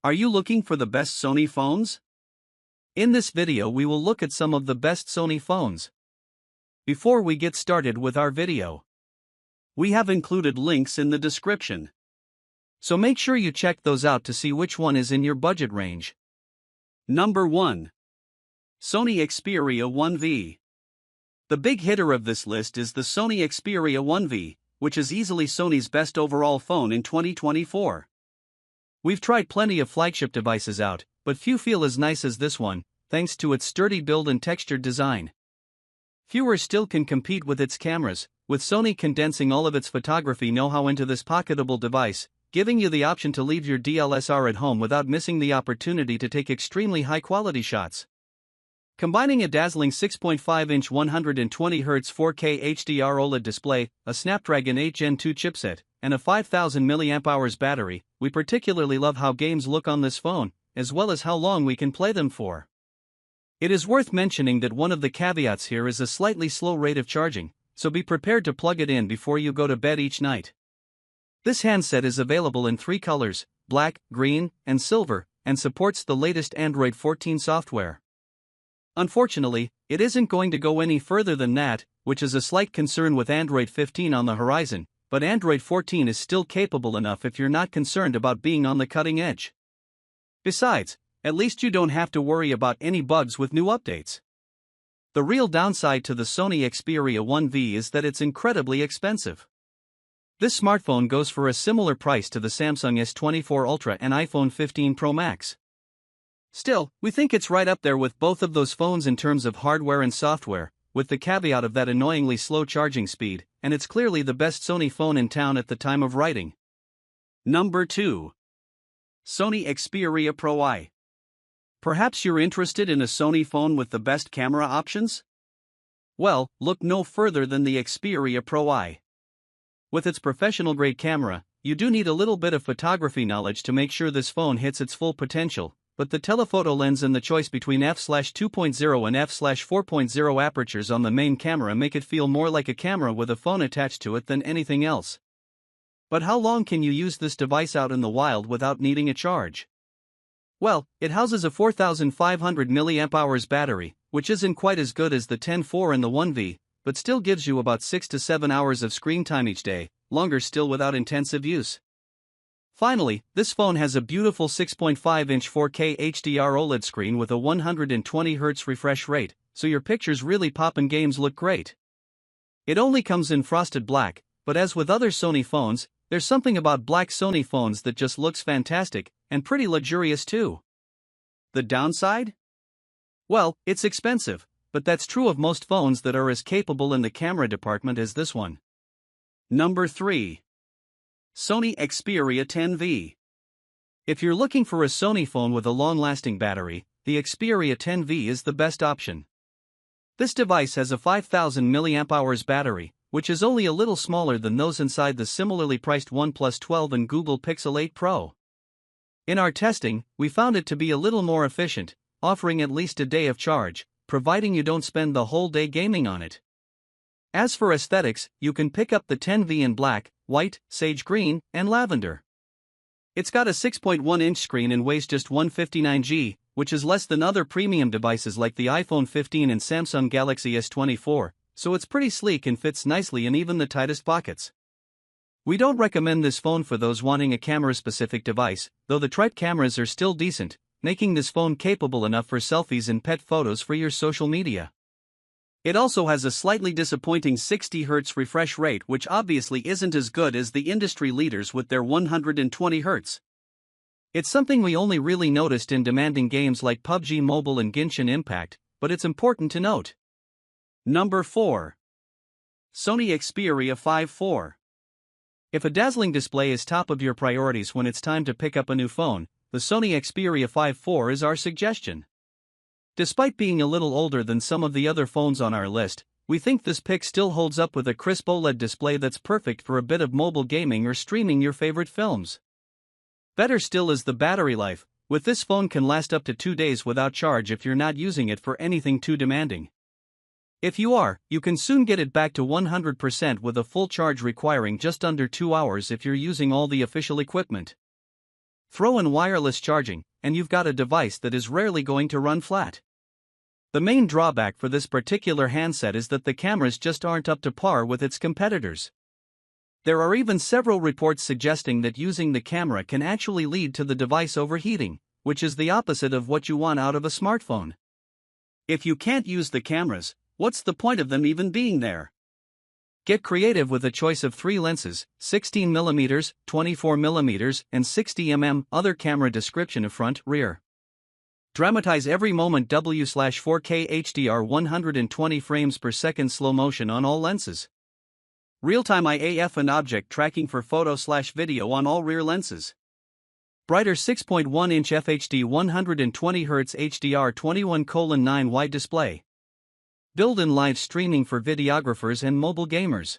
Are you looking for the best Sony phones? In this video we will look at some of the best Sony phones. Before we get started with our video, we have included links in the description. So make sure you check those out to see which one is in your budget range. Number 1. Sony Xperia 1V. The big hitter of this list is the Sony Xperia 1V, which is easily Sony's best overall phone in 2024. We've tried plenty of flagship devices out, but few feel as nice as this one, thanks to its sturdy build and textured design. Fewer still can compete with its cameras, with Sony condensing all of its photography know-how into this pocketable device, giving you the option to leave your DSLR at home without missing the opportunity to take extremely high-quality shots. Combining a dazzling 6.5-inch 120Hz 4K HDR OLED display, a Snapdragon 8 Gen 2 chipset, and a 5000 mAh battery, we particularly love how games look on this phone, as well as how long we can play them for. It is worth mentioning that one of the caveats here is a slightly slow rate of charging, so be prepared to plug it in before you go to bed each night. This handset is available in 3 colors, black, green, and silver, and supports the latest Android 14 software. Unfortunately, it isn't going to go any further than that, which is a slight concern with Android 15 on the horizon, but Android 14 is still capable enough if you're not concerned about being on the cutting edge. Besides, at least you don't have to worry about any bugs with new updates. The real downside to the Sony Xperia 1V is that it's incredibly expensive. This smartphone goes for a similar price to the Samsung S24 Ultra and iPhone 15 Pro Max. Still, we think it's right up there with both of those phones in terms of hardware and software, with the caveat of that annoyingly slow charging speed, and it's clearly the best Sony phone in town at the time of writing. Number 2. Sony Xperia Pro I. Perhaps you're interested in a Sony phone with the best camera options? Well, look no further than the Xperia Pro I. With its professional-grade camera, you do need a little bit of photography knowledge to make sure this phone hits its full potential, but the telephoto lens and the choice between f/2.0 and f/4.0 apertures on the main camera make it feel more like a camera with a phone attached to it than anything else. But how long can you use this device out in the wild without needing a charge? Well, it houses a 4500 mAh battery, which isn't quite as good as the 10.4 and the 1V, but still gives you about 6 to 7 hours of screen time each day, longer still without intensive use. Finally, this phone has a beautiful 6.5-inch 4K HDR OLED screen with a 120Hz refresh rate, so your pictures really pop and games look great. It only comes in frosted black, but as with other Sony phones, there's something about black Sony phones that just looks fantastic, and pretty luxurious too. The downside? Well, it's expensive, but that's true of most phones that are as capable in the camera department as this one. Number 3. Sony Xperia 10V. If you're looking for a Sony phone with a long-lasting battery, the Xperia 10V is the best option. This device has a 5000 mAh battery, which is only a little smaller than those inside the similarly priced OnePlus 12 and Google Pixel 8 Pro. In our testing, we found it to be a little more efficient, offering at least a day of charge, providing you don't spend the whole day gaming on it. As for aesthetics, you can pick up the 10V in black, white, sage green, and lavender. It's got a 6.1-inch screen and weighs just 159 g, which is less than other premium devices like the iPhone 15 and Samsung Galaxy S24, so it's pretty sleek and fits nicely in even the tightest pockets. We don't recommend this phone for those wanting a camera-specific device, though the trite cameras are still decent, making this phone capable enough for selfies and pet photos for your social media. It also has a slightly disappointing 60Hz refresh rate, which obviously isn't as good as the industry leaders with their 120Hz. It's something we only really noticed in demanding games like PUBG Mobile and Genshin Impact, but it's important to note. Number 4. Sony Xperia 5.4. If a dazzling display is top of your priorities when it's time to pick up a new phone, the Sony Xperia 5.4 is our suggestion. Despite being a little older than some of the other phones on our list, we think this pick still holds up with a crisp OLED display that's perfect for a bit of mobile gaming or streaming your favorite films. Better still is the battery life, with this phone can last up to 2 days without charge if you're not using it for anything too demanding. If you are, you can soon get it back to 100% with a full charge requiring just under 2 hours if you're using all the official equipment. Throw in wireless charging, and you've got a device that is rarely going to run flat. The main drawback for this particular handset is that the cameras just aren't up to par with its competitors. There are even several reports suggesting that using the camera can actually lead to the device overheating, which is the opposite of what you want out of a smartphone. If you can't use the cameras, what's the point of them even being there? Get creative with a choice of 3 lenses, 16mm, 24mm, and 60mm. Other camera description of front, rear. Dramatize every moment. W/4K HDR 120 frames per second slow motion on all lenses. Real-time IAF and object tracking for photo/video on all rear lenses. Brighter 6.1-inch FHD 120Hz HDR 21:9 wide display. Built-in live streaming for videographers and mobile gamers.